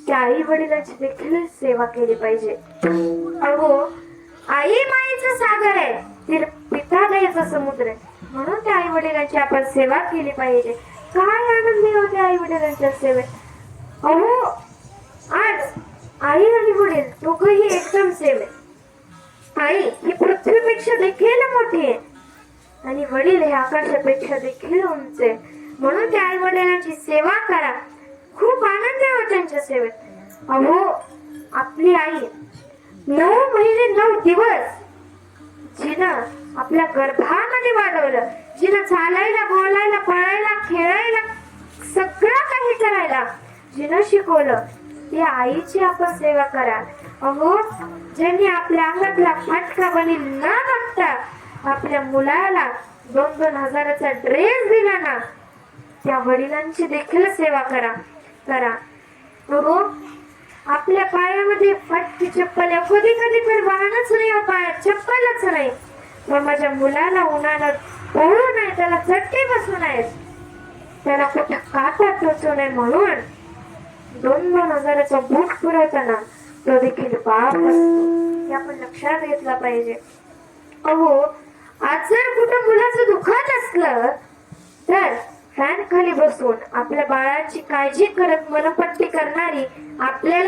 त्या आई वडिलांची देखील सेवा केली पाहिजे. अहो, आई मायेचा सागर आहे, ती पिता दयेचा समुद्र आहे. म्हणून त्या आई वडिलांची आपण सेवा केली पाहिजे. काय आनंद होते आई वडिलांच्या सेवेत. अहो, आज आई आणि वडील दोघंही एकदम सेवे. आई ही पृथ्वीपेक्षा देखील मोठी आहे आणि वडील हे आकाशापेक्षा देखील उंच आहे. म्हणून त्या आई वडिलांची सेवा करा. खूप आनंद आहे त्यांच्या सेवेत. अहो, आपली आई 9 महिने 9 दिवस जिनं आपल्या गर्भामध्ये वाढवलं, जिनं चालायला, बोलायला, पळायला, खेळायला, सगळं काही करायला जिनं शिकवलं, त्या आईची आपण सेवा करा. अहो, ज्यांनी आपल्या अंगातला फाटका बनी न बघता आपल्या मुलाला 2-2 हजाराचा ड्रेस दिला ना, त्या वडिलांची देखील सेवा करा. अहो, आपल्या पायामध्ये फाटकी चप्पल आहे, कधी कधी तर वाहनच नाही, पायात चप्पलच नाही, पण माझ्या मुलाला उन्हाळ्यात पळू नाही, त्याला चटके बसू नये, त्याला कुठं काटा टोचू नये म्हणून 2-2 हजाराचा बूट पुरवताना तो देखील बाप असतो, हे आपण लक्षात घेतलं पाहिजे. अहो, आज जर कुठं मुलाचं दुखत असलं तर फॅन खाली बसून आपल्या बाळाची काळजी करत मनपट्टी करणारी आपल्याला